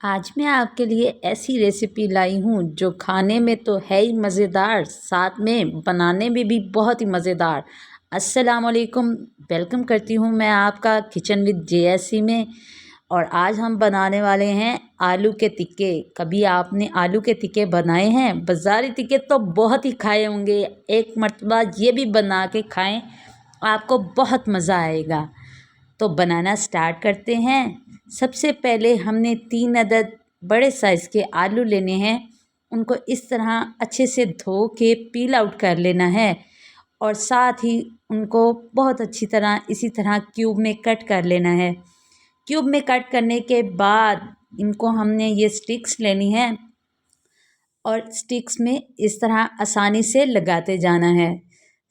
आज मैं आपके लिए ऐसी रेसिपी लाई हूँ जो खाने में तो है ही मज़ेदार, साथ में बनाने में भी बहुत ही मज़ेदार। अस्सलाम वालेकुम, वेलकम करती हूँ मैं आपका किचन विद जेएससी में। और आज हम बनाने वाले हैं आलू के टिक्के। कभी आपने आलू के टिक्के बनाए हैं? बाज़ारी टिक्के तो बहुत ही खाए होंगे, एक मर्तबा ये भी बना के खाएं, आपको बहुत मज़ा आएगा। तो बनाना स्टार्ट करते हैं। सबसे पहले हमने 3 अदद बड़े साइज़ के आलू लेने हैं। उनको इस तरह अच्छे से धो के पील आउट कर लेना है और साथ ही उनको बहुत अच्छी तरह इसी तरह क्यूब में कट कर लेना है। क्यूब में कट करने के बाद इनको हमने ये स्टिक्स लेनी है और स्टिक्स में इस तरह आसानी से लगाते जाना है।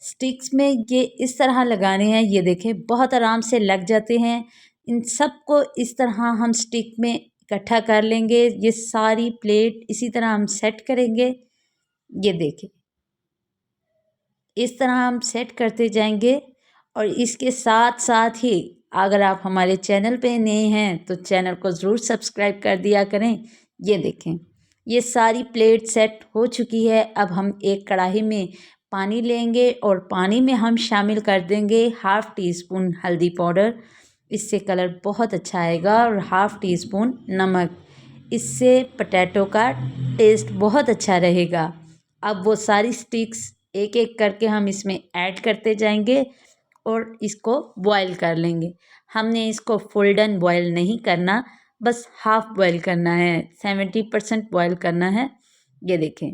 स्टिक्स में ये इस तरह लगाने हैं, ये देखें बहुत आराम से लग जाते हैं। इन सब को इस तरह हम स्टिक में इकट्ठा कर लेंगे। ये सारी प्लेट इसी तरह हम सेट करेंगे। ये देखें इस तरह हम सेट करते जाएंगे और इसके साथ साथ ही अगर आप हमारे चैनल पे नए हैं तो चैनल को ज़रूर सब्सक्राइब कर दिया करें। ये देखें ये सारी प्लेट सेट हो चुकी है। अब हम एक कढ़ाई में पानी लेंगे और पानी में हम शामिल कर देंगे 1/2 टीस्पून हल्दी पाउडर, इससे कलर बहुत अच्छा आएगा, और 1/2 टीस्पून नमक, इससे पोटैटो का टेस्ट बहुत अच्छा रहेगा। अब वो सारी स्टिक्स एक एक करके हम इसमें ऐड करते जाएंगे और इसको बॉईल कर लेंगे। हमने इसको फुल डन बॉईल नहीं करना, बस हाफ़ बॉईल करना है, 70% बॉईल करना है। ये देखें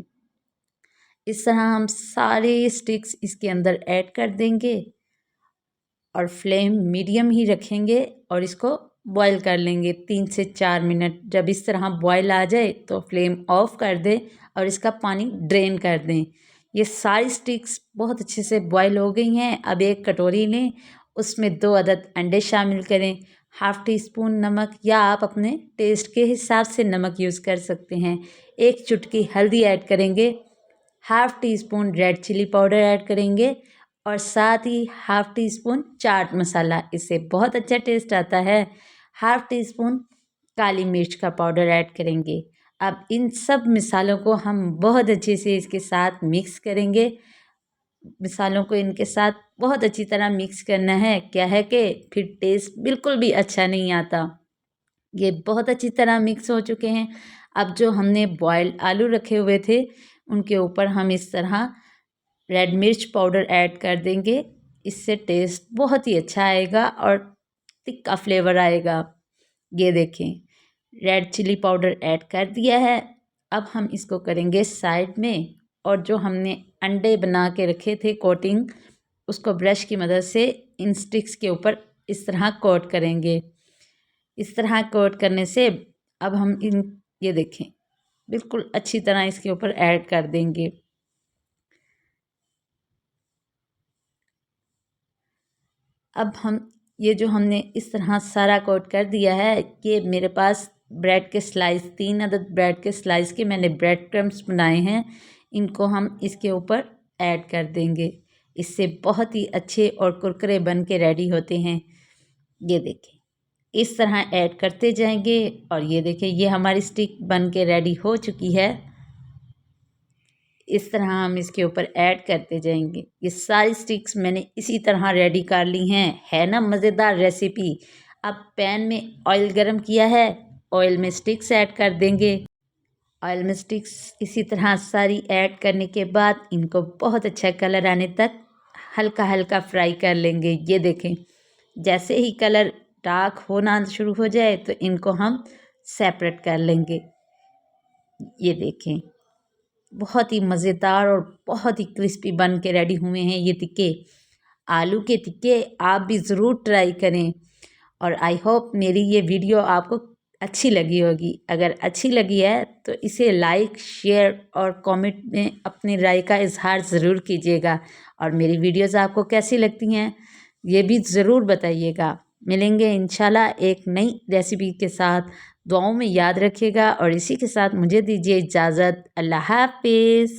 इस तरह हम सारे स्टिक्स इसके अंदर ऐड कर देंगे और फ्लेम मीडियम ही रखेंगे और इसको बॉईल कर लेंगे 3 से 4 मिनट। जब इस तरह बॉईल आ जाए तो फ्लेम ऑफ कर दें और इसका पानी ड्रेन कर दें। ये सारी स्टिक्स बहुत अच्छे से बॉईल हो गई हैं। अब एक कटोरी लें, उसमें 2 अदद अंडे शामिल करें, 1/2 टीस्पून नमक, या आप अपने टेस्ट के हिसाब से नमक यूज़ कर सकते हैं। एक चुटकी हल्दी ऐड करेंगे, 1/2 teaspoon red chilli powder add करेंगे और साथ ही 1/2 टीस्पून चाट मसाला, इससे बहुत अच्छा टेस्ट आता है। 1/2 टीस्पून काली मिर्च का पाउडर ऐड करेंगे। अब इन सब मसालों को हम बहुत अच्छे से इसके साथ मिक्स करेंगे। मसालों को इनके साथ बहुत अच्छी तरह मिक्स करना है। क्या है कि फिर टेस्ट बिल्कुल भी अच्छा नहीं आता। ये बहुत अच्छी तरह मिक्स हो चुके हैं। अब जो हमने बॉयल्ड आलू रखे हुए थे उनके ऊपर हम इस तरह रेड मिर्च पाउडर ऐड कर देंगे। इससे टेस्ट बहुत ही अच्छा आएगा और तिक्का फ्लेवर आएगा। ये देखें रेड चिली पाउडर ऐड कर दिया है। अब हम इसको करेंगे साइड में, और जो हमने अंडे बना के रखे थे कोटिंग, उसको ब्रश की मदद से इन स्टिक्स के ऊपर इस तरह कोट करेंगे। इस तरह कोट करने से अब हम ये देखें बिल्कुल अच्छी तरह इसके ऊपर ऐड कर देंगे। अब हम ये जो हमने इस तरह सारा कोट कर दिया है, ये मेरे पास ब्रेड के स्लाइस 3 अदद ब्रेड के स्लाइस के मैंने ब्रेड क्रम्स बनाए हैं। इनको हम इसके ऊपर ऐड कर देंगे। इससे बहुत ही अच्छे और कुरकुरे बन के रेडी होते हैं। ये देखें इस तरह ऐड करते जाएंगे और ये देखें ये हमारी स्टिक बन के रेडी हो चुकी है। इस तरह हम इसके ऊपर ऐड करते जाएंगे। ये सारी स्टिक्स मैंने इसी तरह रेडी कर ली हैं। है ना मज़ेदार रेसिपी। अब पैन में ऑयल गरम किया है, ऑयल में स्टिक्स ऐड कर देंगे। ऑयल में स्टिक्स इसी तरह सारी ऐड करने के बाद इनको बहुत अच्छा कलर आने तक हल्का हल्का फ्राई कर लेंगे। ये देखें जैसे ही कलर डार्क होना शुरू हो जाए तो इनको हम सेपरेट कर लेंगे। ये देखें बहुत ही मज़ेदार और बहुत ही क्रिस्पी बन के रेडी हुए हैं ये टिक्के। आलू के टिक्के आप भी ज़रूर ट्राई करें और आई होप मेरी ये वीडियो आपको अच्छी लगी होगी। अगर अच्छी लगी है तो इसे लाइक, शेयर और कमेंट में अपनी राय का इजहार ज़रूर कीजिएगा। और मेरी वीडियोज़ आपको कैसी लगती हैं ये भी ज़रूर बताइएगा। मिलेंगे इंशाल्लाह एक नई रेसिपी के साथ। दुआओं में याद रखिएगा और इसी के साथ मुझे दीजिए इजाज़त। अल्लाह हाफिज़।